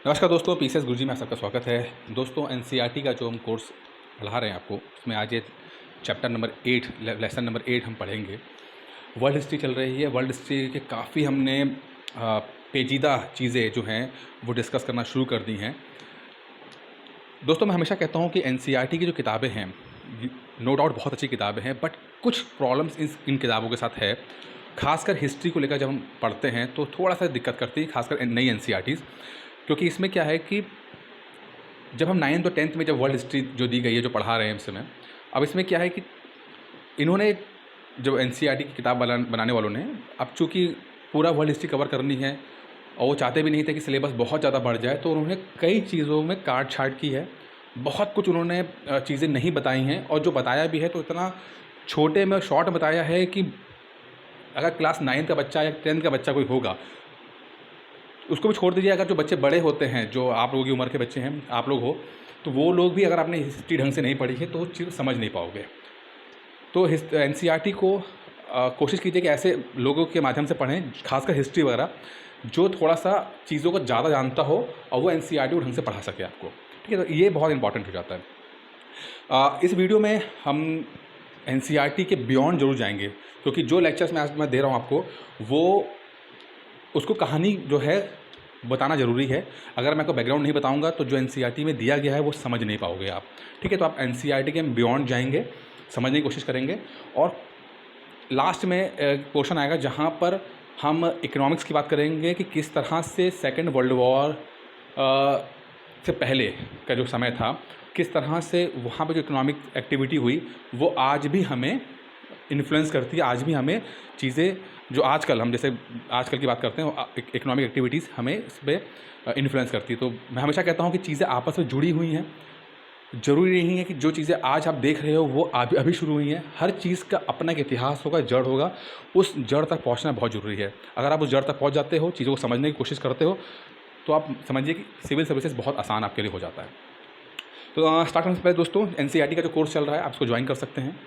नमस्कार दोस्तों, पीसीएस गुरुजी में आप सबका स्वागत है। दोस्तों, एनसीईआरटी का जो हम कोर्स पढ़ा रहे हैं आपको, उसमें आज ये चैप्टर नंबर 8 लेसन नंबर 8 हम पढ़ेंगे। वर्ल्ड हिस्ट्री चल रही है। वर्ल्ड हिस्ट्री के काफ़ी हमने पेचीदा चीज़ें जो हैं वो डिस्कस करना शुरू कर दी हैं। दोस्तों, मैं हमेशा कहता हूँ कि एनसीईआरटी की जो किताबें हैं, नो डाउट बहुत अच्छी किताबें हैं, बट कुछ प्रॉब्लम्स इन किताबों के साथ है। खासकर हिस्ट्री को लेकर जब हम पढ़ते हैं तो थोड़ा सा दिक्कत करती है, खासकर नई एनसीईआरटीज़, क्योंकि इसमें क्या है कि जब हम 9th और 10th में जब वर्ल्ड हिस्ट्री जो दी गई है, जो पढ़ा रहे हैं इस समय, अब इसमें क्या है कि इन्होंने जो एनसीईआरटी की किताब बनाने वालों ने, अब चूँकि पूरा वर्ल्ड हिस्ट्री कवर करनी है और वो चाहते भी नहीं थे कि सिलेबस बहुत ज़्यादा बढ़ जाए, तो उन्होंने कई चीज़ों में काट छाँट की है। बहुत कुछ उन्होंने चीज़ें नहीं बताई हैं, और जो बताया भी है तो इतना छोटे में शॉर्ट बताया है कि अगर क्लास 9 का बच्चा या 10th का बच्चा कोई होगा, उसको भी छोड़ दीजिए। अगर जो बच्चे बड़े होते हैं, जो आप लोगों की उम्र के बच्चे हैं, आप लोग हो, तो वो लोग भी अगर आपने हिस्ट्री ढंग से नहीं पढ़ी है तो वो चीज़ समझ नहीं पाओगे। तो एनसीईआरटी को कोशिश कीजिए कि ऐसे लोगों के माध्यम से पढ़ें, खासकर हिस्ट्री वगैरह, जो थोड़ा सा चीज़ों को ज़्यादा जानता हो और वो एनसीईआरटी को ढंग से पढ़ा सके आपको। ठीक है, तो ये बहुत इंपॉर्टेंट हो जाता है। इस वीडियो में हम एनसीईआरटी के बियॉन्ड जरूर जाएंगे, क्योंकि जो लेक्चर्स मैं आज दे रहा हूँ आपको, वो उसको कहानी जो है बताना ज़रूरी है। अगर मैं आपको बैकग्राउंड नहीं बताऊंगा तो जो एनसीईआरटी में दिया गया है वो समझ नहीं पाओगे आप। ठीक है, तो आप एनसीईआरटी के बियॉन्ड जाएंगे, समझने की कोशिश करेंगे, और लास्ट में पोर्शन आएगा जहाँ पर हम इकोनॉमिक्स की बात करेंगे कि किस तरह से सेकेंड वर्ल्ड वॉर से पहले का जो समय था, किस तरह से वहाँ पर जो इकोनॉमिक एक्टिविटी हुई वो आज भी हमें इन्फ्लुएंस करती है। आज भी हमें चीज़ें जो आजकल हम जैसे आजकल की बात करते हैं, इकोनॉमिक एक्टिविटीज़ हमें इस पर इन्फ्लुएंस करती है। तो मैं हमेशा कहता हूँ कि चीज़ें आपस में जुड़ी हुई हैं। ज़रूरी नहीं है कि जो चीज़ें आज आप देख रहे हो वो अभी अभी शुरू हुई हैं। हर चीज़ का अपना एक इतिहास होगा, जड़ होगा। उस जड़ तक पहुँचना बहुत ज़रूरी है। अगर आप उस जड़ तक पहुँच जाते हो, चीज़ों को समझने की कोशिश करते हो, तो आप समझिए कि सिविल सर्विसेज बहुत आसान आपके लिए हो जाता है। तो स्टार्ट करने से पहले दोस्तों, एनसीईआरटी का जो कोर्स चल रहा है आप इसको ज्वाइन कर सकते हैं।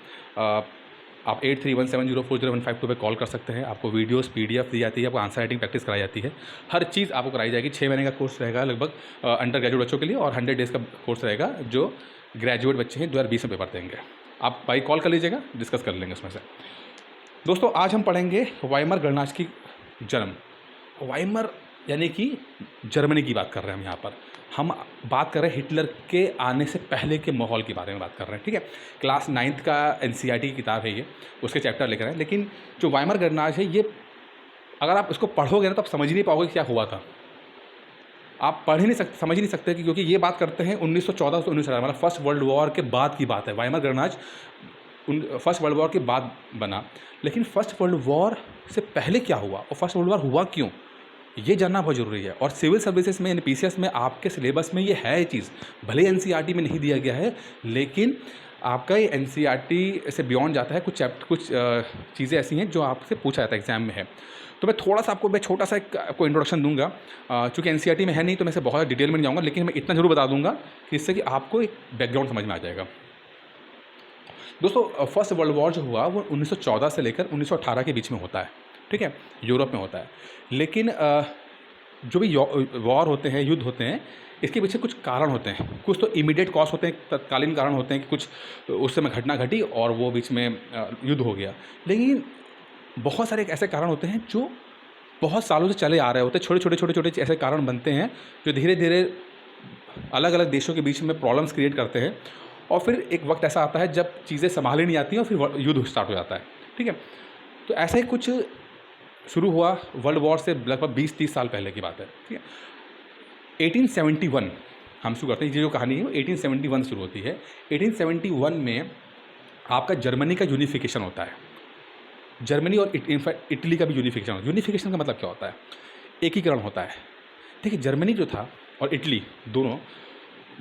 आप 8317040152 पे कॉल कर सकते हैं। आपको वीडियोस पीडीएफ दी जाती है, आपको आंसर राइटिंग प्रैक्टिस कराई जाती है। हर चीज़ आपको कराई जाएगी। 6 महीने का कोर्स रहेगा लगभग अंडर ग्रेजुएट बच्चों के लिए, और 100 डेज़ का कोर्स रहेगा जो ग्रेजुएट बच्चे हैं 2020 में पेपर देंगे। आप भाई कॉल कर लीजिएगा, डिस्कस कर लेंगे उसमें से। दोस्तों, आज हम पढ़ेंगे वाइमर गणराज्य की जन्म। वाइमर यानी कि जर्मनी की बात कर रहे हैं हम यहाँ पर। हम बात कर रहे हैं हिटलर के आने से पहले के माहौल के बारे में बात कर रहे हैं। ठीक है, क्लास 9th का एनसीईआरटी की किताब है ये, उसके चैप्टर लेकर आए। लेकिन जो वाइमर गणराज्य है, ये अगर आप इसको पढ़ोगे ना तो आप समझ ही नहीं पाओगे क्या हुआ था। आप पढ़ ही नहीं सकते, समझ ही नहीं सकते, क्योंकि ये बात करते हैं 1914 से 1918, मतलब फर्स्ट वर्ल्ड वॉर के बाद की बात है। वाइमर गणराज्य फर्स्ट वर्ल्ड वॉर के बाद बना, लेकिन फर्स्ट वर्ल्ड वॉर से पहले क्या हुआ और फर्स्ट वर्ल्ड वॉर हुआ क्यों, ये जानना बहुत ज़रूरी है। और सिविल सर्विसेज में यानी पीसीएस में आपके सिलेबस में ये है, ये चीज़ भले एनसीईआरटी में नहीं दिया गया है, लेकिन आपका ये एनसीईआरटी से बियॉन्ड जाता है। कुछ चीज़ें ऐसी हैं जो आपसे पूछा जाता है एग्जाम में है। तो मैं थोड़ा सा मैं छोटा सा आपको इंट्रोडक्शन दूंगा। चूँकि एनसीईआरटी में है नहीं तो मैं इसे बहुत डिटेल में नहीं जाऊँगा, लेकिन मैं इतना जरूर बता दूंगा कि इससे कि आपको एक बैकग्राउंड समझ में आ जाएगा। दोस्तों, फर्स्ट वर्ल्ड वॉर जो हुआ वो 1914 से लेकर 1918 के बीच में होता है। ठीक है, यूरोप में होता है। लेकिन जो भी वॉर होते हैं, युद्ध होते हैं, इसके पीछे कुछ कारण होते हैं। कुछ तो इमीडिएट कॉज होते हैं, तत्कालीन कारण होते हैं कि कुछ उस समय घटना घटी और वो बीच में युद्ध हो गया। लेकिन बहुत सारे ऐसे कारण होते हैं जो बहुत सालों से चले आ रहे होते हैं। छोटे छोटे ऐसे कारण बनते हैं जो धीरे धीरे अलग अलग देशों के बीच में प्रॉब्लम्स क्रिएट करते हैं, और फिर एक वक्त ऐसा आता है जब चीज़ें संभाली नहीं आती हैं और फिर युद्ध स्टार्ट हो जाता है। ठीक है, तो ऐसा ही कुछ शुरू हुआ वर्ल्ड वॉर से लगभग 20-30 साल पहले की बात है। ठीक है, 1871 हम शुरू करते हैं। ये जो कहानी है वो 1871 शुरू होती है। 1871 में आपका जर्मनी का यूनिफिकेशन होता है। जर्मनी और इनफैक्ट इटली का भी यूनिफिकेशन होता है। यूनिफिकेशन का मतलब क्या होता है? एकीकरण होता है। देखिए, जर्मनी जो था और इटली दोनों,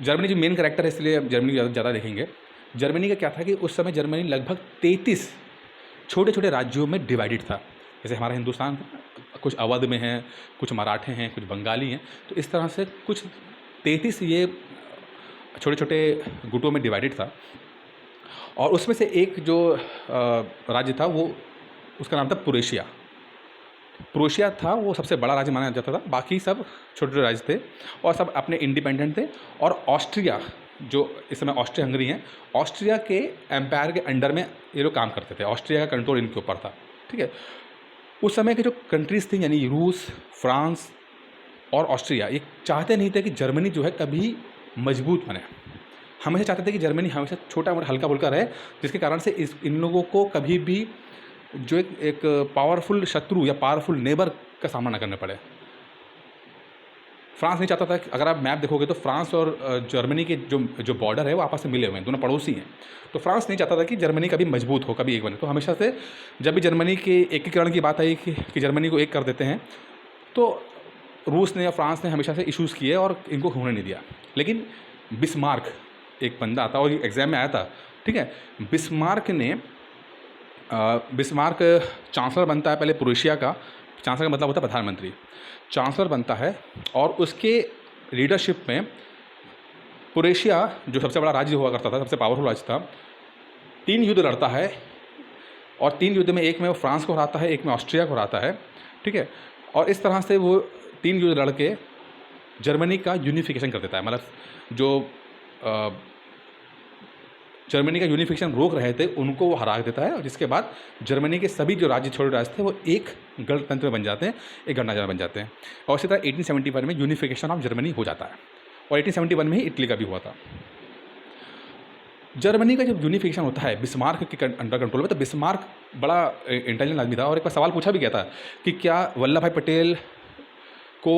जर्मनी जो मेन कैरेक्टर है इसलिए जर्मनी ज़्यादा देखेंगे। जर्मनी का क्या था कि उस समय जर्मनी लगभग 33 छोटे छोटे राज्यों में डिवाइडेड था। जैसे हमारा हिंदुस्तान कुछ अवध में है, कुछ मराठे हैं, कुछ बंगाली हैं, तो इस तरह से कुछ 33 ये छोटे छोटे गुटों में डिवाइडेड था। और उसमें से एक जो राज्य था वो, उसका नाम था पुरेशिया। प्रोशिया था वो सबसे बड़ा राज्य माना जाता था, बाकी सब छोटे छोटे राज्य थे और सब अपने इंडिपेंडेंट थे। और ऑस्ट्रिया, जो इस समय ऑस्ट्रिया हंगरी हैं, ऑस्ट्रिया के एम्पायर के अंडर में ये लोग काम करते थे, ऑस्ट्रिया का कंट्रोल इनके ऊपर था। ठीक है, उस समय के जो कंट्रीज़ थी यानी रूस, फ्रांस और ऑस्ट्रिया, ये चाहते नहीं थे कि जर्मनी जो है कभी मजबूत बने। हमेशा चाहते थे कि जर्मनी हमेशा छोटा मोटा हल्का फुल्का रहे, जिसके कारण से इन लोगों को कभी भी जो एक पावरफुल शत्रु या पावरफुल नेबर का सामना न करना पड़े। फ्रांस नहीं चाहता था कि, अगर आप मैप देखोगे तो फ्रांस और जर्मनी के जो बॉर्डर है वो आपस में मिले हुए हैं, दोनों पड़ोसी हैं। तो फ्रांस नहीं चाहता था कि जर्मनी कभी मजबूत हो, कभी एक बने। तो हमेशा से जब भी जर्मनी के एकीकरण की बात आई कि जर्मनी को एक कर देते हैं, तो रूस ने या फ्रांस ने हमेशा से इश्यूज़ किए और इनको होने नहीं दिया। लेकिन बिस्मार्क एक बंदा था और ये एग्ज़ाम में आया था। ठीक है, बिस्मार्क चांसलर बनता है पहले प्रोशिया का। चांसलर का मतलब होता है प्रधानमंत्री। चांसलर बनता है और उसके लीडरशिप में प्रोशिया, जो सबसे बड़ा राज्य हुआ करता था, सबसे पावरफुल राज्य था, 3 युद्ध लड़ता है और 3 युद्ध में एक में वो फ्रांस को हराता है, एक में ऑस्ट्रिया को हराता है। ठीक है, और इस तरह से वो 3 युद्ध लड़ के जर्मनी का यूनिफिकेशन कर देता है। मतलब जो जर्मनी का यूनिफिकेशन रोक रहे थे उनको वो हरा देता है, और जिसके बाद जर्मनी के सभी जो राज्य, छोटे राज्य थे, वो एक गणतंत्र बन जाते हैं, एक गणराज्य बन जाते हैं। और इसी तरह 1871 में यूनिफिकेशन ऑफ जर्मनी हो जाता है और 1871 में ही इटली का भी हुआ था। जर्मनी का जब यूनिफिकेशन होता है बिस्मार्क के अंडर कंट्रोल में, तो बिस्मार्क बड़ा इंटेलिजेंट आदमी था और एक बार सवाल पूछा भी गया था कि क्या वल्लभ भाई पटेल को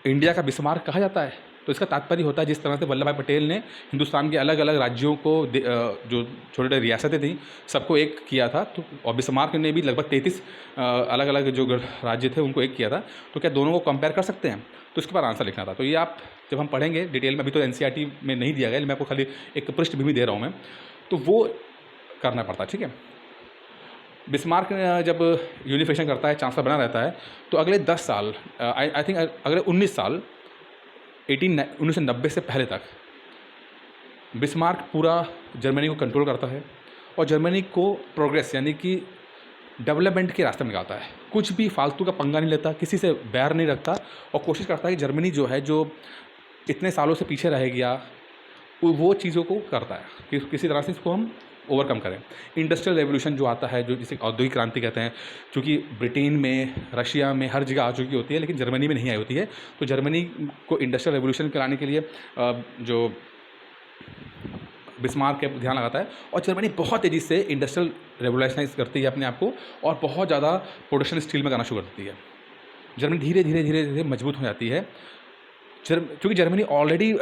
इंडिया का बिस्मार्क कहा जाता है। तो इसका तात्पर्य होता है जिस तरह से वल्लभ भाई पटेल ने हिंदुस्तान के अलग अलग राज्यों को, जो छोटे छोटे रियासतें थीं, सबको एक किया था, तो और बिस्मार्क ने भी लगभग 33 अलग अलग जो राज्य थे उनको एक किया था। तो क्या दोनों को कंपेयर कर सकते हैं? तो इसके बाद आंसर लिखना था। तो ये आप जब हम पढ़ेंगे डिटेल में, अभी तो एनसीईआरटी में नहीं दिया गया, मैं आपको खाली एक पृष्ठभूमि दे रहा हूँ मैं, तो वो करना पड़ता है। ठीक है, बिस्मार्क जब यूनिफिकेशन करता है, चांसलर बना रहता है, तो अगले 10 साल, आई थिंक अगले 19 साल, 1990 से पहले तक बिस्मार्क पूरा जर्मनी को कंट्रोल करता है और जर्मनी को प्रोग्रेस यानी कि डेवलपमेंट के रास्ते में लगाता है। कुछ भी फालतू का पंगा नहीं लेता, किसी से बैर नहीं रखता और कोशिश करता है कि जर्मनी जो है, जो इतने सालों से पीछे रह गया, वो चीज़ों को करता है कि किसी तरह से इसको हम ओवरकम करें। इंडस्ट्रियल रेवोल्यूशन जो आता है, जो जिसे औद्योगिक क्रांति कहते हैं, क्योंकि ब्रिटेन में, रशिया में हर जगह आ चुकी होती है, लेकिन जर्मनी में नहीं आई होती है। तो जर्मनी को इंडस्ट्रियल रेवोल्यूशन कराने के लिए जो बिस्मार्क के ध्यान लगाता है और जर्मनी बहुत तेज़ी से इंडस्ट्रियल रेवोल्यूशनाइज करती है अपने आप को और बहुत ज़्यादा प्रोडक्शन स्टील में करना शुरू कर देती है। जर्मनी धीरे धीरे धीरे धीरे मजबूत हो जाती है। क्योंकि जर्मनी ऑलरेडी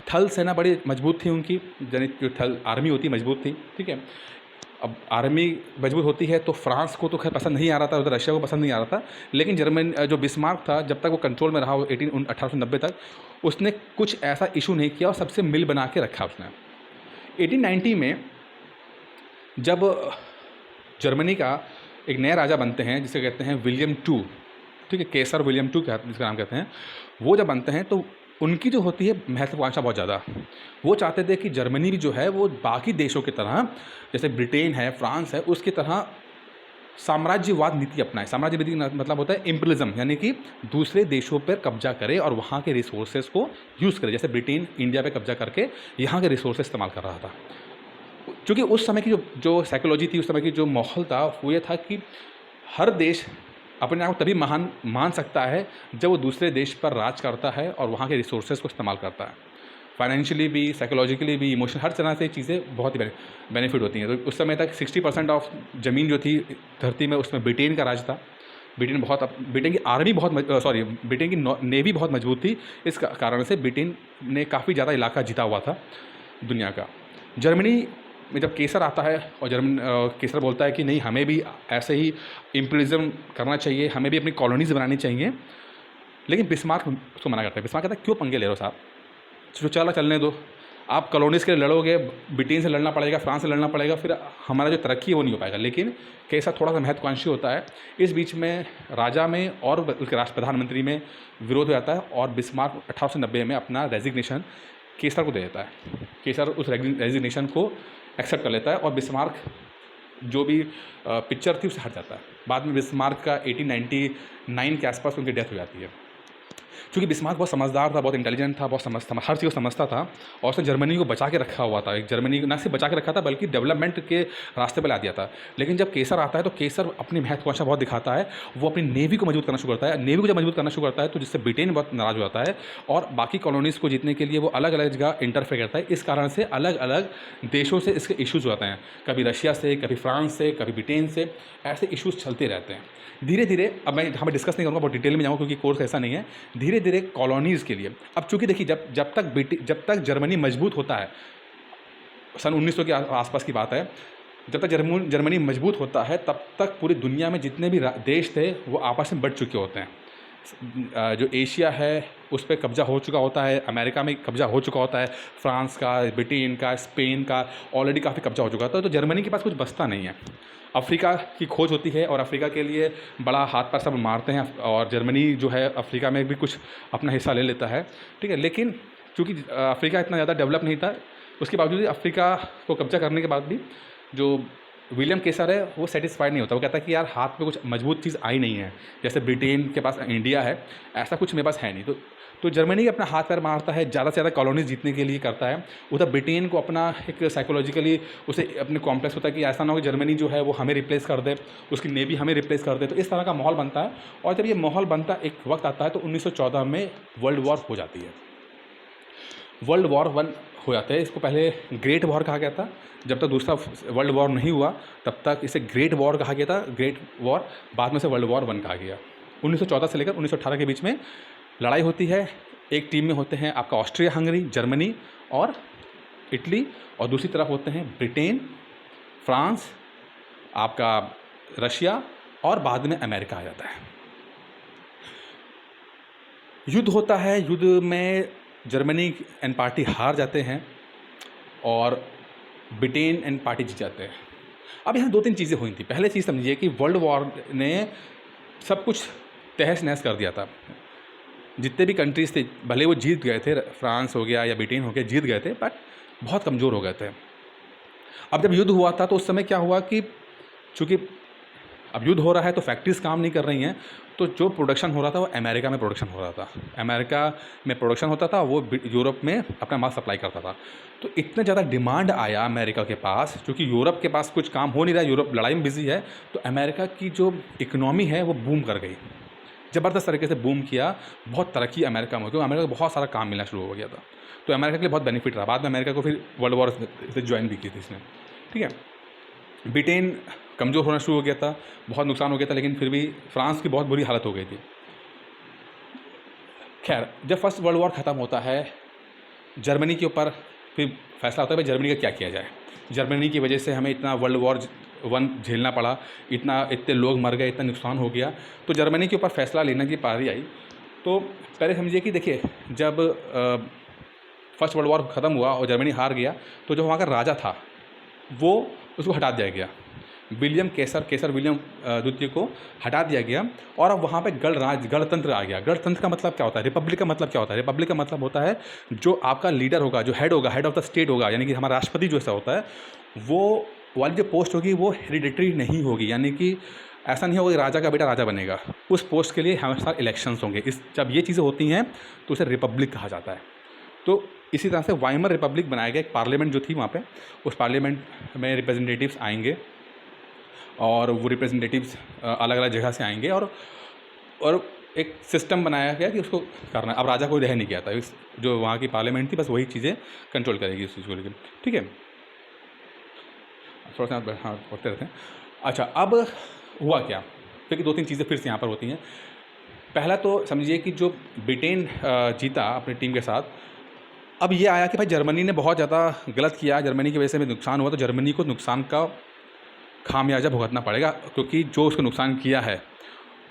थल सेना बड़ी मजबूत थी उनकी, जो थल आर्मी होती मजबूत थी। ठीक है, अब आर्मी मजबूत होती है तो फ्रांस को तो खैर पसंद नहीं आ रहा था, उधर रशिया को पसंद नहीं आ रहा था, लेकिन जर्मनी जो बिस्मार्क था, जब तक वो कंट्रोल में रहा, वो 1890 तक, उसने कुछ ऐसा इशू नहीं किया और सबसे मिल बना के रखा उसने। 1890 में जब जर्मनी का एक नया राजा बनते हैं जिसे कहते हैं विलियम टू, ठीक है, केसर विलियम टू जिसका नाम कहते हैं, वो जब बनते हैं तो उनकी जो होती है महत्वाकांक्षा बहुत ज़्यादा। वो चाहते थे कि जर्मनी भी जो है वो बाकी देशों की तरह, जैसे ब्रिटेन है, फ्रांस है, उसकी तरह साम्राज्यवाद नीति अपनाए। साम्राज्यवादी मतलब होता है इम्पीरियलिज्म, यानी कि दूसरे देशों पर कब्जा करे और वहाँ के रिसोर्सेज को यूज़ करे। जैसे ब्रिटेन इंडिया पे कब्जा करके यहाँ के रिसोर्सेज इस्तेमाल कर रहा था। क्योंकि उस समय की जो साइकोलॉजी थी, उस समय की जो माहौल था, वो ये था कि हर देश अपने आप को तभी महान मान सकता है जब वो दूसरे देश पर राज करता है और वहाँ के रिसोर्सेज को इस्तेमाल करता है। फाइनेंशियली भी, साइकोलॉजिकली भी, इमोशनल, हर तरह से चीज़ें बहुत ही बेनिफिट होती हैं। तो उस समय तक 60% ऑफ ज़मीन जो थी धरती में, उसमें ब्रिटेन का राज था। ब्रिटेन की आर्मी ब्रिटेन की नेवी बहुत मजबूत थी। इस कारण से ब्रिटेन ने काफ़ी ज़्यादा इलाका जीता हुआ था दुनिया का। जर्मनी में जब केसर आता है और केसर बोलता है कि नहीं, हमें भी ऐसे ही इम्पीरियलिज्म करना चाहिए, हमें भी अपनी कॉलोनीज़ बनानी चाहिए, लेकिन बिस्मार्क उसको मना करता है। बिस्मार्क कहता है क्यों पंगे ले रहे हो साहब, चलने दो, आप कॉलोनीज़ के लिए लड़ोगे, ब्रिटेन से लड़ना पड़ेगा, फ्रांस से लड़ना पड़ेगा, फिर हमारा जो तरक्की है वो नहीं हो पाएगा। लेकिन केसर थोड़ा सा महत्वाकांक्षी होता है। इस बीच में राजा में और उसके राष्ट्र प्रधानमंत्री में विरोध हो जाता है और बिस्मार्क 1890 में अपना रेजिग्नेशन केसर को दे देता है। केसर उस रेजिग्नेशन को एक्सेप्ट कर लेता है और बिस्मार्क जो भी पिक्चर थी उससे हट जाता है। बाद में बिस्मार्क का 1899 के आसपास उनकी डेथ हो जाती है। क्योंकि बिस्मार्क बहुत समझदार था, बहुत इंटेलिजेंट था, बहुत हर चीज़ को समझता था और उसने जर्मनी को बचा के रखा हुआ था। एक जर्मनी को न सिर्फ बचा के रखा था बल्कि डेवलपमेंट के रास्ते पर ला दिया था। लेकिन जब केसर आता है तो केसर अपनी महत्वाकांक्षा बहुत दिखाता है, वो अपनी नेवी को मजबूत करना शुरू करता है। नेवी को जब मजबूत करना शुरू करता है तो जिससे ब्रिटेन बहुत नाराज़ हो जाता है और बाकी कॉलोनीज़ को जीतने के लिए वो अलग अलग जगह इंटरफेयर करता है। इस कारण से अलग अलग देशों से इसके इश्यूज़ होते हैं, कभी रशिया से, कभी फ्रांस से, कभी ब्रिटेन से, ऐसे इश्यूज़ चलते रहते हैं। धीरे धीरे, अब मैं यहाँ पर डिस्कस नहीं करूँगा, बहुत डिटेल में जाऊँगा क्योंकि कोर्स ऐसा नहीं है। धीरे धीरे कॉलोनीज़ के लिए, अब चूँकि देखिए जब तक जर्मनी मजबूत होता है, सन 1900 के आसपास की बात है, जब तक जर्मनी मजबूत होता है तब तक पूरी दुनिया में जितने भी देश थे वो आपस में बढ़ चुके होते हैं। जो एशिया है उस पर कब्जा हो चुका होता है, अमेरिका में कब्जा हो चुका होता है, फ्रांस का, ब्रिटेन का, स्पेन का ऑलरेडी काफ़ी कब्जा हो चुका होता है। तो जर्मनी के पास कुछ बचता नहीं है। अफ्रीका की खोज होती है और अफ्रीका के लिए बड़ा हाथ पैर सब मारते हैं और जर्मनी जो है अफ्रीका में भी कुछ अपना हिस्सा ले लेता है, ठीक है। लेकिन चूँकि अफ्रीका इतना ज़्यादा डेवलप नहीं था, उसके बावजूद अफ्रीका को कब्जा करने के बाद भी जो विलियम केसर है वो सेटिस्फाइड नहीं होता। वो कहता है कि यार हाथ में कुछ मजबूत चीज़ आई नहीं है, जैसे ब्रिटेन के पास इंडिया है, ऐसा कुछ मेरे पास है नहीं। तो जर्मनी अपना हाथ पैर मारता है, ज़्यादा से ज़्यादा कॉलोनीज जीतने के लिए करता है। उधर ब्रिटेन को अपना एक साइकोलॉजिकली उसे अपने कॉम्प्लेक्स होता है कि ऐसा ना हो कि जर्मनी जो है वो हमें रिप्लेस कर दे, उसकी नेवी हमें रिप्लेस कर दे। तो इस तरह का माहौल बनता है और जब ये माहौल बनता है, एक वक्त आता है तो 1914 में वर्ल्ड वॉर हो जाती है। वर्ल्ड वॉर 1 हो जाता है। इसको पहले ग्रेट वॉर कहा गया था। जब तक दूसरा वर्ल्ड वॉर नहीं हुआ तब तक इसे ग्रेट वॉर कहा गया था, ग्रेट वॉर। बाद में से वर्ल्ड वॉर 1 कहा गया। 1914 से लेकर 1918 के बीच में लड़ाई होती है। एक टीम में होते हैं आपका ऑस्ट्रिया हंगरी, जर्मनी और इटली, और दूसरी तरफ होते हैं ब्रिटेन, फ्रांस, आपका रशिया और बाद में अमेरिका आ जाता है। युद्ध होता है। युद्ध में जर्मनी एंड पार्टी हार जाते हैं और ब्रिटेन एंड पार्टी जीत जाते हैं। अब यहाँ 2-3 चीज़ें हुई थी। पहले चीज़ समझिए कि वर्ल्ड वॉर ने सब कुछ तहस नहस कर दिया था। जितने भी कंट्रीज़ थे, भले वो जीत गए थे, फ्रांस हो गया या ब्रिटेन हो गया, जीत गए थे, बट बहुत कमज़ोर हो गए थे। अब जब युद्ध हुआ था तो उस समय क्या हुआ कि चूँकि अब युद्ध हो रहा है तो फैक्ट्रीज़ काम नहीं कर रही हैं, तो जो प्रोडक्शन हो रहा था वो अमेरिका में प्रोडक्शन हो रहा था। अमेरिका में प्रोडक्शन होता था, वो यूरोप में अपना माल सप्लाई करता था। तो इतना ज़्यादा डिमांड आया अमेरिका के पास, क्योंकि यूरोप के पास कुछ काम हो नहीं रहा है, यूरोप लड़ाई में बिजी है, तो अमेरिका की जो इकनॉमी है वो बूम कर गई, ज़बरदस्त तरीके से बूम किया। बहुत तरक्की अमेरिका में, क्योंकि अमेरिका को बहुत सारा काम मिलना शुरू हो गया था। तो अमेरिका के लिए बहुत बेनिफिट रहा। बाद में अमेरिका को फिर वर्ल्ड वॉर से ज्वाइन भी की थी इसने, ठीक है। ब्रिटेन कमज़ोर होना शुरू हो गया था, बहुत नुकसान हो गया था, लेकिन फिर भी फ्रांस की बहुत बुरी हालत हो गई थी। खैर, जब फर्स्ट वर्ल्ड वॉर ख़त्म होता है, जर्मनी के ऊपर फिर फैसला होता है भाई जर्मनी का क्या किया जाए। जर्मनी की वजह से हमें इतना वर्ल्ड वॉर 1 झेलना पड़ा, इतने लोग मर गए, इतना नुकसान हो गया, तो जर्मनी के ऊपर फैसला लेने की पारी आई। तो पहले समझिए कि देखिए, जब फर्स्ट वर्ल्ड वॉर ख़त्म हुआ और जर्मनी हार गया, तो जो वहाँ का राजा था वो उसको हटा दिया गया। विलियम केसर विलियम द्वितीय को हटा दिया गया और अब वहाँ पे गणतंत्र आ गया। गणतंत्र का मतलब क्या होता है? रिपब्लिक का मतलब क्या होता है? रिपब्लिक का मतलब होता है जो आपका लीडर होगा, जो हेड होगा, हेड ऑफ द स्टेट होगा, यानी कि हमारा राष्ट्रपति जो ऐसा होता है, वो वाली जो पोस्ट होगी वो हेरिडिटरी नहीं होगी, यानी कि ऐसा नहीं होगा कि राजा का बेटा राजा बनेगा। उस पोस्ट के लिए हमेशा इलेक्शंस होंगे। जब ये चीज़ें होती हैं तो उसे रिपब्लिक कहा जाता है। तो इसी तरह से वाइमर रिपब्लिक बनाया गया। एक पार्लियामेंट जो थी वहाँ पे, उस पार्लियामेंट में रिप्रेजेंटेटिव्स आएंगे और वो रिप्रेजेंटेटिव्स अलग अलग जगह से आएंगे और एक सिस्टम बनाया गया कि उसको करना। अब राजा कोई रह नहीं गया था, जो वहाँ की पार्लियामेंट थी बस वही चीज़ें कंट्रोल करेगी उस चीज़ को लेकर, ठीक है। थोड़ा सा हाँ पढ़ते रहते हैं। अच्छा, अब हुआ क्या? क्योंकि 2-3 चीज़ें फिर से यहाँ पर होती हैं। पहला तो समझिए कि जो ब्रिटेन जीता अपनी टीम के साथ, अब ये आया कि भाई जर्मनी ने बहुत ज़्यादा गलत किया, जर्मनी की वजह से नुकसान हुआ, तो जर्मनी को नुकसान का खामियाजा भुगतना पड़ेगा, क्योंकि जो उसको नुकसान किया है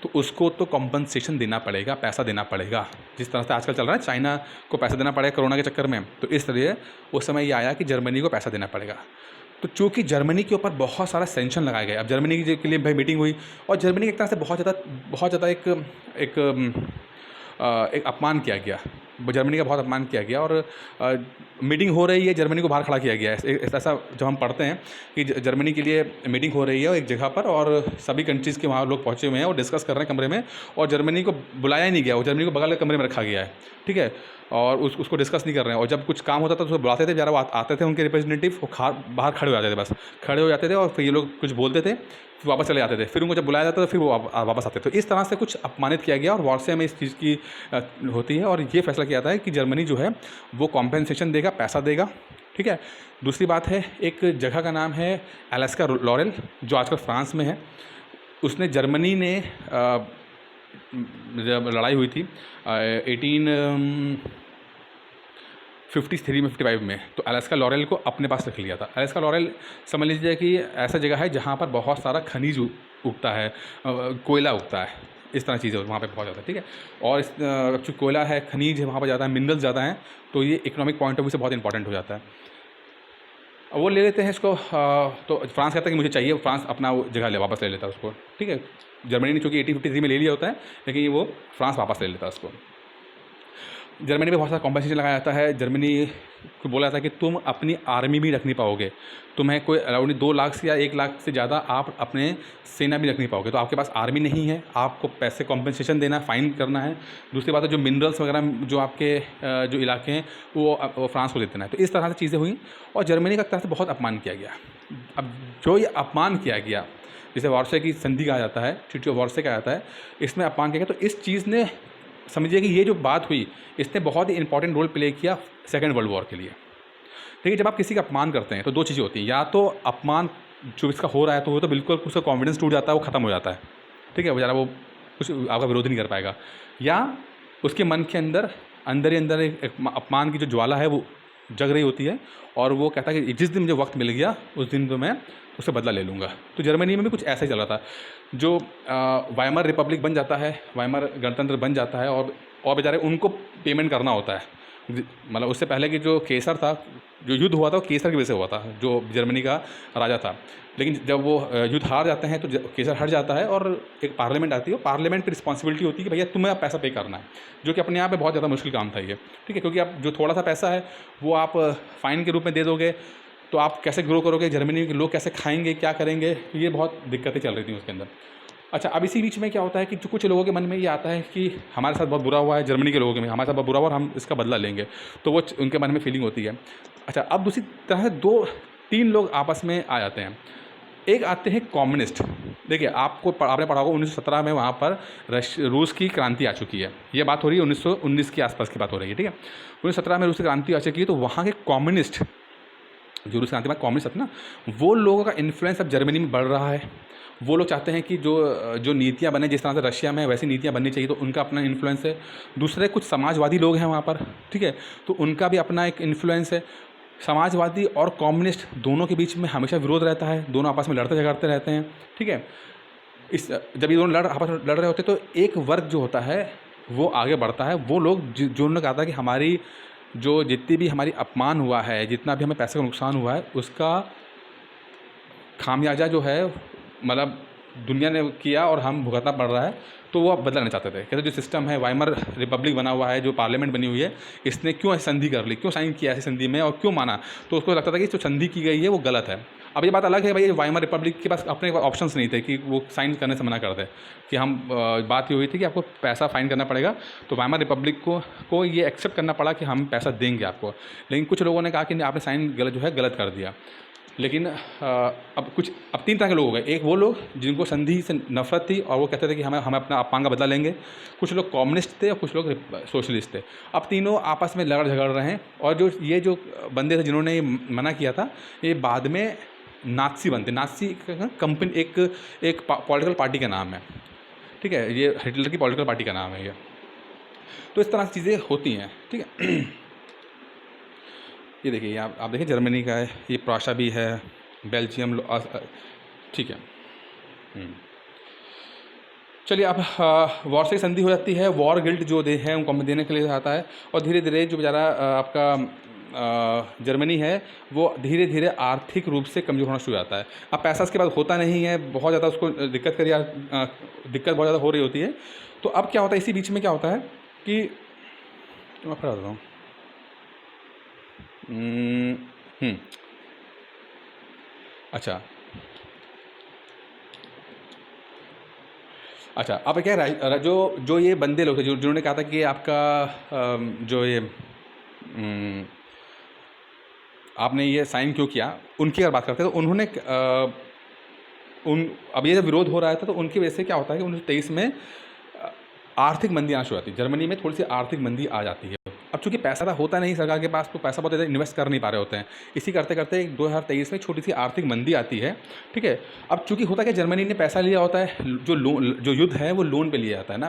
तो उसको तो कॉम्पनसेशन देना पड़ेगा, पैसा देना पड़ेगा। जिस तरह से आजकल चल रहा है, चाइना को पैसा देना पड़ेगा कोरोना के चक्कर में, तो इस तरह उस समय ये आया कि जर्मनी को पैसा देना पड़ेगा। तो चूँकि जर्मनी के ऊपर बहुत सारा सेंक्शन लगाए गए, अब जर्मनी के लिए भाई मीटिंग हुई और जर्मनी की एक तरह से बहुत ज़्यादा एक अपमान किया गया। जर्मनी का बहुत अपमान किया गया और मीटिंग हो रही है, जर्मनी को बाहर खड़ा किया गया है। ऐसा जब हम पढ़ते हैं कि जर्मनी के लिए मीटिंग हो रही है एक जगह पर और सभी कंट्रीज़ के वहाँ लोग पहुँचे हुए हैं और डिस्कस कर रहे हैं कमरे में, और जर्मनी को बुलाया ही नहीं गया, वो जर्मनी को बगल के कमरे में रखा गया है, ठीक है, और उसको डिस्कस नहीं कर रहे हैं। और जब कुछ काम होता था तो उसको बुलाते थे, बेचारा वो आते थे उनके रिप्रेजेंटेटिव, वो बाहर खड़े हो जाते थे, बस खड़े हो जाते थे और फिर ये लोग कुछ बोलते थे, फिर वापस चले जाते थे, फिर उनको जब बुलाया जाता था फिर वो वापस आते थे। तो इस तरह से कुछ अपमानित किया गया और वार्से में इस चीज़ की होती है, और ये फैसला किया जाता है कि जर्मनी जो है वो कॉम्पेंसेशन देगा, पैसा देगा, ठीक है। दूसरी बात है, एक जगह का नाम है अलास्का लॉरेल, जो आजकल फ्रांस में है। उसने जर्मनी ने जब लड़ाई हुई थी 1853 में 55 में, तो अलास्का लॉरेल को अपने पास रख लिया था। अलास्का लॉरेल समझ लीजिए कि ऐसा जगह है जहाँ पर बहुत सारा खनिज उगता है, कोयला उगता है, इस तरह चीज़ें वहाँ पे बहुत ज़्यादा, ठीक है। और जो कोयला है, खनिज है, वहाँ पर ज़्यादा है, मिनरल्स ज़्यादा हैं, तो ये इकोनॉमिक पॉइंट ऑफ व्यू से बहुत इंपॉर्टेंट हो जाता है। वो ले लेते हैं इसको, तो फ्रांस कहता है कि मुझे चाहिए, फ्रांस अपना वो जगह वापस ले लेता है उसको, ठीक है। जर्मनी ने चूँकि 1853 में ले लिया होता है, लेकिन ये वो फ्रांस वापस ले लेता है उसको। जर्मनी में बहुत सारा कॉम्पेंसेशन लगाया जाता है। जर्मनी को बोला जाता है कि तुम अपनी आर्मी भी रख नहीं पाओगे, तुम्हें कोई अराउंड 2 लाख से या 1 लाख से ज़्यादा आप अपने सेना भी रख नहीं पाओगे, तो आपके पास आर्मी नहीं है, आपको पैसे कॉम्पेंसेशन देना है, फ़ाइन करना है। दूसरी बात है, जो मिनरल्स वगैरह जो आपके जो इलाके हैं वो फ्रांस को दे देना है। तो इस तरह से चीज़ें हुई और जर्मनी का तरफ से बहुत अपमान किया गया। अब जो ये अपमान किया गया, जिसे वार्से की संधि कहा जाता है, ट्रीटी ऑफ वार्से कहा जाता है, इसमें अपमान किया गया, तो इस चीज़ ने समझिए कि ये जो बात हुई इसने बहुत ही इंपॉर्टेंट रोल प्ले किया सेकेंड वर्ल्ड वॉर के लिए। ठीक है, जब आप किसी का अपमान करते हैं तो 2 चीज़ें होती हैं, या तो अपमान जो इसका हो रहा है तो वो तो बिल्कुल उसका कॉन्फिडेंस टूट जाता है, वो ख़त्म हो जाता है, ठीक है, बेचारा वो कुछ आपका विरोध नहीं कर पाएगा, या उसके मन के अंदर अंदर ही अंदर एक अपमान की जो ज्वाला है वो जग रही होती है और वो कहता है कि जिस दिन मुझे वक्त मिल गया उस दिन तो मैं उससे बदला ले लूँगा। तो जर्मनी में भी कुछ ऐसा ही चल रहा था। जो वाइमर रिपब्लिक बन जाता है, वाइमर गणतंत्र बन जाता है और बेचारे उनको पेमेंट करना होता है। मतलब उससे पहले कि जो केसर था, जो युद्ध हुआ था वो केसर की वजह से हुआ था, जो जर्मनी का राजा था। लेकिन जब वो युद्ध हार जाते हैं तो केसर हट जाता है और एक पार्लियामेंट आती है, पार्लियामेंट की रिस्पॉन्सिबिलिटी होती है कि भैया तुम्हें आप पैसा पे करना है, जो कि अपने आप में बहुत ज़्यादा मुश्किल काम था ये, ठीक है, क्योंकि आप जो थोड़ा सा पैसा है वो आप फ़ाइन के रूप में दे दोगे तो आप कैसे ग्रो करोगे, जर्मनी के लोग कैसे खाएंगे, क्या करेंगे, तो ये बहुत दिक्कतें चल रही थी उसके अंदर। अच्छा, अब इसी बीच में क्या होता है कि जो कुछ लोगों के मन में ये आता है कि हमारे साथ बहुत बुरा हुआ है, जर्मनी के लोगों के में हमारे साथ बहुत बुरा हुआ और हम इसका बदला लेंगे, तो वो उनके मन में फीलिंग होती है। अच्छा, अब दूसरी तरह से 2-3 लोग आपस में आ जाते हैं। एक आते हैं कम्युनिस्ट। देखिए, आपने पढ़ा होगा 1917 में वहाँ पर रूस की क्रांति आ चुकी है। ये बात हो रही है 1919 के आसपास की बात हो रही है, ठीक है। 1917 में रूस की क्रांति आ चुकी है, तो वहाँ के कम्युनिस्ट, जो रूस क्रांति में कम्युनिस्ट थे ना, वो लोगों का इन्फ्लुएंस अब जर्मनी में बढ़ रहा है। वो लोग चाहते हैं कि जो नीतियाँ बने, जिस तरह से रशिया में वैसी नीतियाँ बननी चाहिए, तो उनका अपना इन्फ्लुएंस है। दूसरे कुछ समाजवादी लोग हैं वहाँ पर, ठीक है, तो उनका भी अपना एक इन्फ्लुएंस है। समाजवादी और कम्युनिस्ट दोनों के बीच में हमेशा विरोध रहता है, दोनों आपस में लड़ते झगड़ते रहते हैं, ठीक है। जब ये दोनों आपस में लड़ रहे होते हैं तो एक वर्ग जो होता है वो आगे बढ़ता है। वो लोग जो उन्होंने कहा था कि हमारी जो जितनी भी हमारी अपमान हुआ है, जितना भी हमें पैसे का नुकसान हुआ है, उसका खामियाजा जो है मतलब दुनिया ने किया और हम भुगतना पड़ रहा है, तो वो अब बदला लेना चाहते थे। कहते जो सिस्टम है, वाइमर रिपब्लिक बना हुआ है, जो पार्लियामेंट बनी हुई है, इसने क्यों ऐसी संधि कर ली, क्यों साइन किया ऐसी संधि में और क्यों माना, तो उसको लगता था कि जो संधि की गई है वो गलत है। अब ये बात अलग है भाई, वाइमर रिपब्लिक के पास अपने ऑप्शंस नहीं थे कि वो साइन करने से मना कर दे, कि हम बात ये हुई थी कि आपको पैसा फाइन करना पड़ेगा, तो वाइमर रिपब्लिक को ये एक्सेप्ट करना पड़ा कि हम पैसा देंगे आपको। लेकिन कुछ लोगों ने कहा कि आपने साइन गलत कर दिया। लेकिन अब 3 तरह के लोग हो गए। एक वो लोग जिनको संधि से नफरत थी और वो कहते थे कि हम अपना अपमान का बदला लेंगे। कुछ लोग कम्युनिस्ट थे और कुछ लोग सोशलिस्ट थे। अब तीनों आपस में लड़ झगड़ रहे हैं और जो बंदे थे जिन्होंने ये मना किया था, ये बाद में नाज़ी बनते। नाज़ी कंपनी एक पॉलिटिकल पार्टी का नाम है, ठीक है, ये हिटलर की पॉलिटिकल पार्टी का नाम है ये। तो इस तरह से चीज़ें होती हैं, ठीक है। ये देखिए, आप देखिए जर्मनी का है, ये प्राशा भी है, बेल्जियम, ठीक है। चलिए, अब वॉर से संधि हो जाती है, वॉर गिल्ट जो है उनको देने के लिए आता है और धीरे धीरे जो बेचारा आपका जर्मनी है वो धीरे धीरे आर्थिक रूप से कमज़ोर होना शुरू हो जाता है। अब पैसा इसके बाद होता नहीं है, बहुत ज़्यादा उसको दिक्कत बहुत ज़्यादा हो रही होती है। तो अब क्या होता है, इसी बीच में क्या होता है कि मैं फिर बताता हूँ। हम्म, हम्म, अच्छा अच्छा, अब क्या जो जो ये बंदे लोग थे जो जिन्होंने कहा था कि आपका जो ये आपने ये साइन क्यों किया, उनकी अगर बात करते हैं तो उन्होंने उन अब ये जब विरोध हो रहा था तो उनकी वजह से क्या होता है कि 1923 में आर्थिक मंदी आना शुरू होती है। जर्मनी में थोड़ी सी आर्थिक मंदी आ जाती है। अब चूंकि पैसा होता नहीं सरकार के पास, तो पैसा बहुत ज़्यादा इन्वेस्ट कर नहीं पा रहे होते हैं। इसी करते करते 2023 में छोटी सी आर्थिक मंदी आती है। ठीक है। अब चूंकि होता है कि जर्मनी ने पैसा लिया होता है, जो युद्ध है वो लोन पे लिया जाता है ना।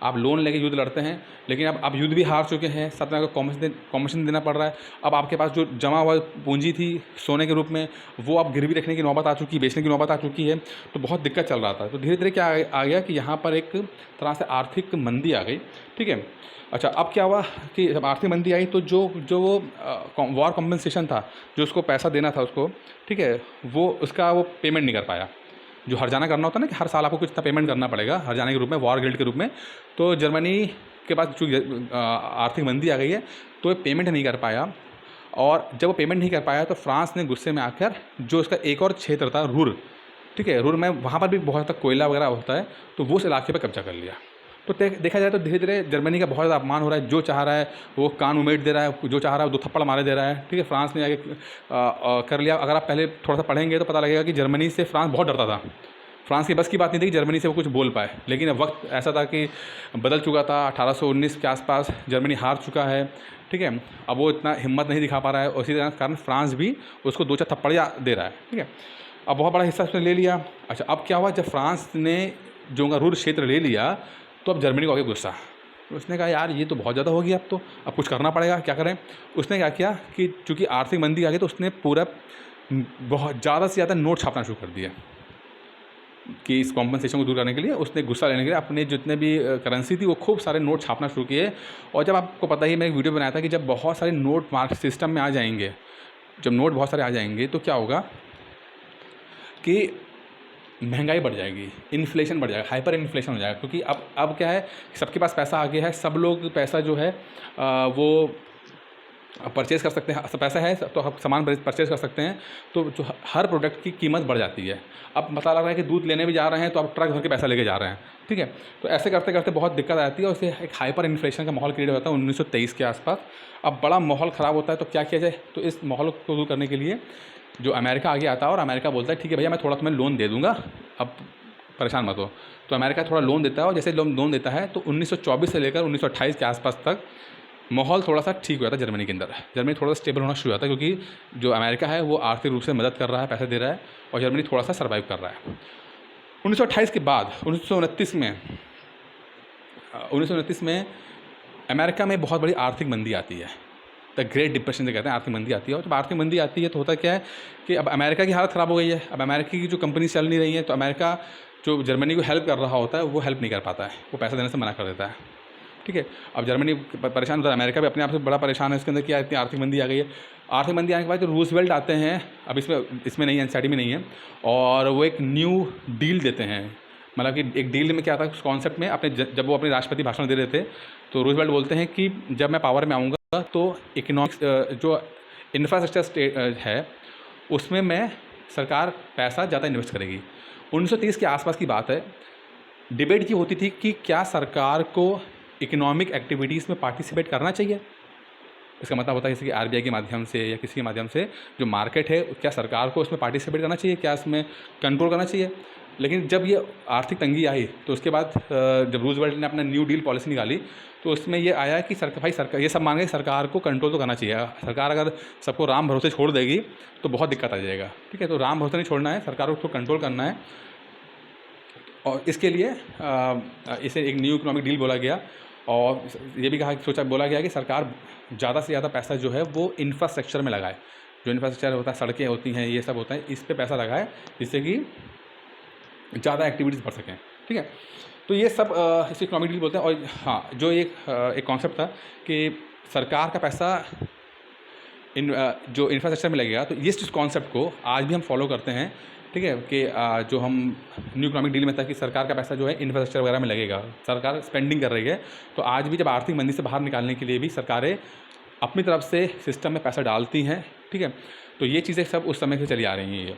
आप लोन लेके युद्ध लड़ते हैं, लेकिन अब आप युद्ध भी हार चुके हैं, सब तरह का कॉम्पनसेशन देना पड़ रहा है। अब आपके पास जो जमा हुआ पूंजी थी सोने के रूप में, वो अब गिरवी रखने की नौबत आ चुकी, बेचने की नौबत आ चुकी है। तो बहुत दिक्कत चल रहा था। तो धीरे धीरे क्या आ गया कि यहाँ पर एक तरह से आर्थिक मंदी आ गई। ठीक है। अच्छा, अब क्या हुआ कि जब आर्थिक मंदी आई तो जो जो वो वॉर कॉम्पनसेशन था, जो उसको पैसा देना था उसको, ठीक है, वो उसका वो पेमेंट नहीं कर पाया। जो हर्जाना करना होता है ना कि हर साल आपको कुछ इतना पेमेंट करना पड़ेगा हर्जाने के रूप में, वॉर गिल्ड के रूप में। तो जर्मनी के पास चूँकि आर्थिक मंदी आ गई है तो ये पेमेंट नहीं कर पाया। और जब वो पेमेंट नहीं कर पाया तो फ्रांस ने गुस्से में आकर जो उसका एक और क्षेत्र था रूर, ठीक है, रूर में वहाँ पर भी बहुत ज़्यादा कोयला वगैरह होता है, तो वो उस इलाके पर कब्जा कर लिया। तो देखा जाए तो धीरे धीरे जर्मनी का बहुत ज़्यादा अपमान हो रहा है। जो चाह रहा है वो कान उमेट दे रहा है, जो चाह रहा है वो दो थप्पड़ मारे दे रहा है। ठीक है। फ्रांस ने आगे कर लिया। अगर आप पहले थोड़ा सा पढ़ेंगे तो पता लगेगा कि जर्मनी से फ्रांस बहुत डरता था। फ्रांस की बस की बात नहीं थी कि जर्मनी से वो कुछ बोल पाए। लेकिन अब वक्त ऐसा था कि बदल चुका था। 1819 के आसपास जर्मनी हार चुका है। ठीक है। अब वो इतना हिम्मत नहीं दिखा पा रहा है, और इसी कारण फ्रांस भी उसको दो चार थप्पड़ दे रहा है। ठीक है। अब बहुत बड़ा हिस्सा उसने ले लिया। अच्छा, अब क्या हुआ, जब फ्रांस ने जो उनका रूर क्षेत्र ले लिया तो अब जर्मनी को आगे गुस्सा। तो उसने कहा यार ये तो बहुत ज़्यादा हो गया, अब कुछ करना पड़ेगा, क्या करें। उसने क्या किया कि चूँकि आर्थिक मंदी आ गई तो उसने पूरा बहुत ज़्यादा से ज़्यादा नोट छापना शुरू कर दिया कि इस कॉम्पनसेशन को दूर करने के लिए। उसने गुस्सा लेने के लिए अपने जितने भी करेंसी थी वो खूब सारे नोट छापना शुरू किए। और जब आपको पता ही, मैंने एक वीडियो बनाया था कि जब बहुत सारे नोट मार्क सिस्टम में आ जाएंगे, जब नोट बहुत सारे आ जाएंगे तो क्या होगा कि महंगाई बढ़ जाएगी, इन्फ्लेशन बढ़ जाएगा, हाइपर इन्फ्लेशन हो जाएगा। क्योंकि अब क्या है, सबके पास पैसा आ गया है, सब लोग पैसा जो है वो परचेज़ कर सकते हैं। पैसा है तो आप सामान परचेज़ कर सकते हैं, तो जो हर प्रोडक्ट की कीमत बढ़ जाती है। अब पता लग रहा है कि दूध लेने भी जा रहे हैं तो आप ट्रक भर के पैसा लेके जा रहे हैं। ठीक है। तो ऐसे करते करते बहुत दिक्कत आती है और उससे एक हाइपर इन्फ्लेशन का माहौल क्रिएट होता है 1923 के आसपास। अब बड़ा माहौल ख़राब होता है तो क्या किया जाए, तो इस माहौल को दूर करने के लिए जो अमेरिका आगे आता है और अमेरिका बोलता है ठीक है भैया मैं थोड़ा तुम्हें लोन दे दूंगा, अब परेशान मत हो। तो अमेरिका थोड़ा लोन देता है, और जैसे लोन देता है तो 1924 से लेकर 1928 के आसपास तक माहौल थोड़ा सा ठीक हुआ था जर्मनी के अंदर। जर्मनी थोड़ा सा स्टेबल होना शुरू हुआ था, क्योंकि जो अमेरिका है वो आर्थिक रूप से मदद कर रहा है, पैसे दे रहा है, और जर्मनी थोड़ा सा सर्वाइव कर रहा है। 1928 के बाद 1929 में अमेरिका में बहुत बड़ी आर्थिक मंदी आती है। द ग्रेट डिप्रेशन से कहते हैं, आर्थिक मंदी आती है। और जब आर्थिक मंदी आती है तो होता क्या है कि अब अमेरिका की हालत ख़राब हो गई है। अब अमेरिका की जो कंपनी चल नहीं रही है, तो अमेरिका जो जर्मनी को हेल्प कर रहा होता है वो हेल्प नहीं कर पाता है, वो पैसा देने से मना कर देता है। ठीक है। अब जर्मनी परेशान होता है, अमेरिका भी अपने आप से बड़ा परेशान है इसके अंदर, क्या इतनी आर्थिक मंदी आ गई है। आर्थिक मंदी आने के बाद जो रूजवेल्ट आते हैं, अब इसमें नहीं है, एनसीईआरटी में नहीं है, और वो एक न्यू डील देते हैं। मतलब कि एक डील में क्या था, उस कॉन्सेप्ट में अपने जब वो अपने राष्ट्रपति भाषण दे रहे थे तो रूजवेल्ट बोलते हैं कि जब मैं पावर में आऊँगा तो इकोनॉमिक्स जो इंफ्रास्ट्रक्चर है उसमें मैं सरकार पैसा ज़्यादा इन्वेस्ट करेगी। 1930 के आसपास की बात है। डिबेट ये होती थी कि क्या सरकार को इकोनॉमिक एक्टिविटीज़ में पार्टिसिपेट करना चाहिए। इसका मतलब होता है जैसे कि आरबीआई के माध्यम से या किसी के माध्यम से जो मार्केट है, क्या सरकार को उसमें पार्टिसिपेट करना चाहिए, क्या इसमें कंट्रोल करना चाहिए। लेकिन जब ये आर्थिक तंगी आई तो उसके बाद जब रूजवेल्ट ने अपना न्यू डील पॉलिसी निकाली तो उसमें ये आया कि सरकार ये सब मान गए सरकार को कंट्रोल तो करना चाहिए। सरकार अगर सबको राम भरोसे छोड़ देगी तो बहुत दिक्कत आ जाएगा। ठीक है। तो राम भरोसे नहीं छोड़ना है, सरकार को कंट्रोल करना है, और इसके लिए इसे एक न्यू इकोनॉमिक डील बोला गया। और ये भी बोला गया कि सरकार ज़्यादा से ज़्यादा पैसा जो है वो इंफ्रास्ट्रक्चर में लगाए। जो इंफ्रास्ट्रक्चर होता है, सड़कें होती हैं, ये सब होता है, इस पे पैसा लगाए जिससे कि ज़्यादा एक्टिविटीज़ बढ़ सकें। ठीक है। तो ये सब इसे इकोनॉमिक डील बोलते हैं। और हाँ, जो एक कॉन्सेप्ट था कि सरकार का पैसा जो इंफ्रास्ट्रक्चर में लगेगा, तो इस कॉन्सेप्ट को आज भी हम फॉलो करते हैं ठीक है, कि जो हम न्यू इकोनॉमिक डील में था कि सरकार का पैसा जो है इंफ्रास्ट्रक्चर वगैरह में लगेगा, सरकार स्पेंडिंग कर रही है। तो आज भी जब आर्थिक मंदी से बाहर निकालने के लिए भी सरकारें अपनी तरफ से सिस्टम में पैसा डालती हैं, ठीक है। तो ये चीज़ें सब उस समय से चली आ रही हैं ये।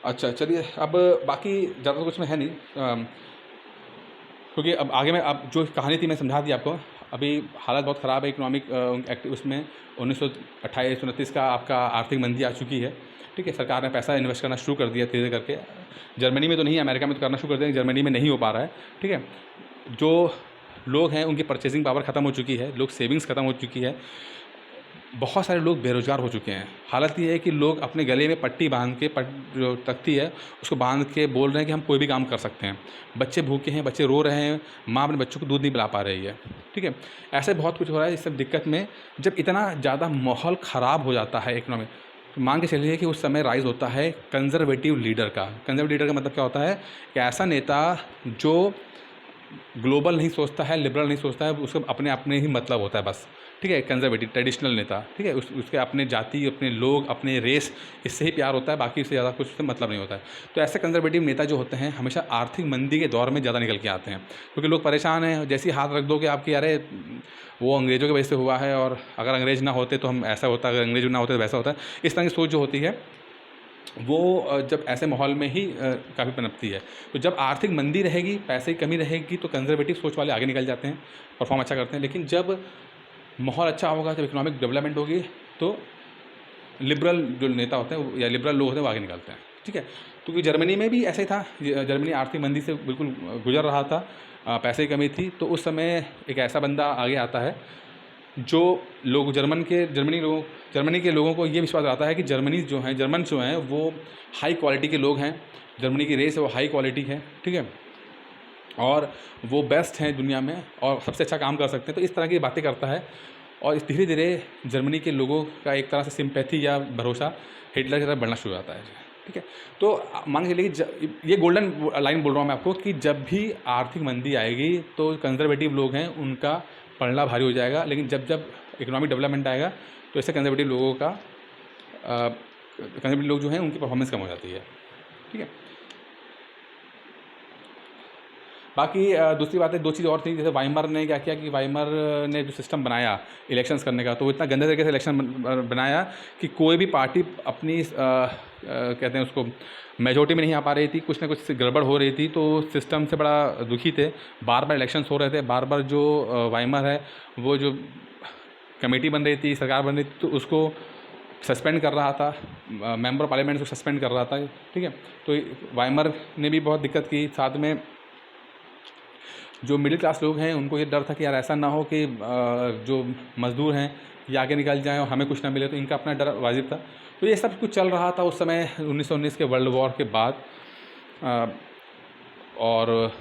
अच्छा चलिए, अब बाकी ज़्यादा कुछ में है नहीं, क्योंकि अब आगे मैं अब जो कहानी थी मैं समझा दी आपको। अभी हालत बहुत ख़राब है इकोनॉमिक एक्टिव उसमें 1928-29 का आपका आर्थिक मंदी आ चुकी है, ठीक है। सरकार ने पैसा इन्वेस्ट करना शुरू कर दिया धीरे करके। जर्मनी में तो नहीं, अमेरिका में तो करना शुरू कर दिया, जर्मनी में नहीं हो पा रहा है, ठीक है। जो लोग हैं उनकी परचेजिंग पावर ख़त्म हो चुकी है, लोग सेविंग्स ख़त्म हो चुकी है, बहुत सारे लोग बेरोज़गार हो चुके हैं। हालत ये है कि लोग अपने गले में पट्टी बांध के जो तख्ती है उसको बांध के बोल रहे हैं कि हम कोई भी काम कर सकते हैं। बच्चे भूखे हैं, बच्चे रो रहे हैं, माँ अपने बच्चों को दूध नहीं पिला पा रही है, ठीक है। ऐसे बहुत कुछ हो रहा है। इस सब दिक्कत में जब इतना ज़्यादा माहौल ख़राब हो जाता है इकोनॉमिक, तो मान के चलिए कि उस समय राइज़ होता है कंजर्वेटिव लीडर का। कंजर्वेटिव लीडर का मतलब क्या होता है कि ऐसा नेता जो ग्लोबल नहीं सोचता है, लिबरल नहीं सोचता है, उसको अपने ही मतलब होता है बस, ठीक है। कंजर्वेटिव ट्रेडिशनल नेता, ठीक है, उसके अपने जाति, अपने लोग, अपने रेस, इससे ही प्यार होता है, बाकी इससे ज़्यादा कुछ उससे मतलब नहीं होता है। तो ऐसे कंजर्वेटिव नेता जो होते हैं हमेशा आर्थिक मंदी के दौर में ज़्यादा निकल के आते हैं, क्योंकि लोग परेशान हैं। जैसे ही हाथ रख दो कि आपकी अरे वो अंग्रेज़ों की वजह से हुआ है, और अगर अंग्रेज़ ना होते तो हम ऐसा होता, अगर अंग्रेज़ ना होते तो वैसा होता है, इस तरह की सोच जो होती है वो जब ऐसे माहौल में ही काफ़ी पनपती है। तो जब आर्थिक मंदी रहेगी, पैसे की कमी रहेगी, तो कंजर्वेटिव सोच वाले आगे निकल जाते हैं, परफॉर्म अच्छा करते हैं। लेकिन जब माहौल अच्छा होगा, जब इकोनॉमिक डेवलपमेंट होगी, तो लिबरल जो नेता होते हैं या लिबरल लोग होते हैं वो आगे निकलते हैं, ठीक है। क्योंकि जर्मनी में भी ऐसा ही था। जर्मनी आर्थिक मंदी से बिल्कुल गुजर रहा था, पैसे की कमी थी। तो उस समय एक ऐसा बंदा आगे आता है जो लोग जर्मनी के लोगों को ये विश्वास आता है कि जर्मन जो हैं वो हाई क्वालिटी के लोग हैं, जर्मनी की रेस है वो हाई क्वालिटी है, ठीक है, और वो बेस्ट हैं दुनिया में और सबसे अच्छा काम कर सकते हैं। तो इस तरह की बातें करता है, और इस धीरे धीरे जर्मनी के लोगों का एक तरह से सिंपैथी या भरोसा हिटलर की तरफ बढ़ना शुरू हो जाता है, ठीक है। तो मान के चलिए कि ये गोल्डन लाइन बोल रहा हूँ मैं आपको कि जब भी आर्थिक मंदी आएगी तो कंजर्वेटिव लोग हैं उनका पलड़ा भारी हो जाएगा, लेकिन जब इकोनॉमिक डेवलपमेंट आएगा तो ऐसे कंजर्वेटिव लोग जो हैं उनकी परफॉर्मेंस कम हो जाती है, ठीक है। बाकी दूसरी बात है, दो चीज़ और थी। जैसे वाइमर ने क्या किया कि वाइमर ने जो सिस्टम बनाया इलेक्शंस करने का, तो वो इतना गंदे तरीके से इलेक्शन बनाया कि कोई भी पार्टी अपनी कहते हैं उसको मेजोरिटी में नहीं आ पा रही थी, कुछ ना कुछ गड़बड़ हो रही थी। तो सिस्टम से बड़ा दुखी थे, बार बार इलेक्शंस हो रहे थे, बार बार जो वाइमर है वो जो कमेटी बन रही थी, सरकार बन रही थी, तो उसको सस्पेंड कर रहा था, मेंबर पार्लियामेंट को सस्पेंड कर रहा था, ठीक है। तो वाइमर ने भी बहुत दिक्कत की। साथ में जो मिडिल क्लास लोग हैं उनको ये डर था कि यार ऐसा ना हो कि जो मज़दूर हैं ये आगे निकल जाएं और हमें कुछ ना मिले, तो इनका अपना डर वाजिब था। तो ये सब कुछ चल रहा था उस समय 1919 के वर्ल्ड वॉर के बाद। और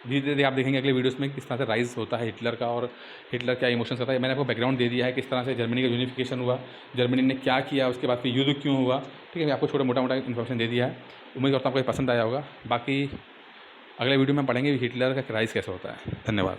धीरे धीरे आप देखेंगे अगले वीडियोस में किस तरह से राइज़ होता है हिटलर का, और हिटलर क्या इमोशंस करता है। मैंने आपको बैकग्राउंड दे दिया है किस तरह से जर्मनी का यूनिफिकेशन हुआ, जर्मनी ने क्या किया, उसके बाद फिर युद्ध क्यों हुआ, ठीक है। मैं आपको छोटा मोटा इन्फॉर्मेशन दे दिया है, उम्मीद करता हूँ आपको पसंद आया होगा। बाकी अगले वीडियो में पढ़ेंगे हिटलर का राइज़ कैसे होता है। धन्यवाद।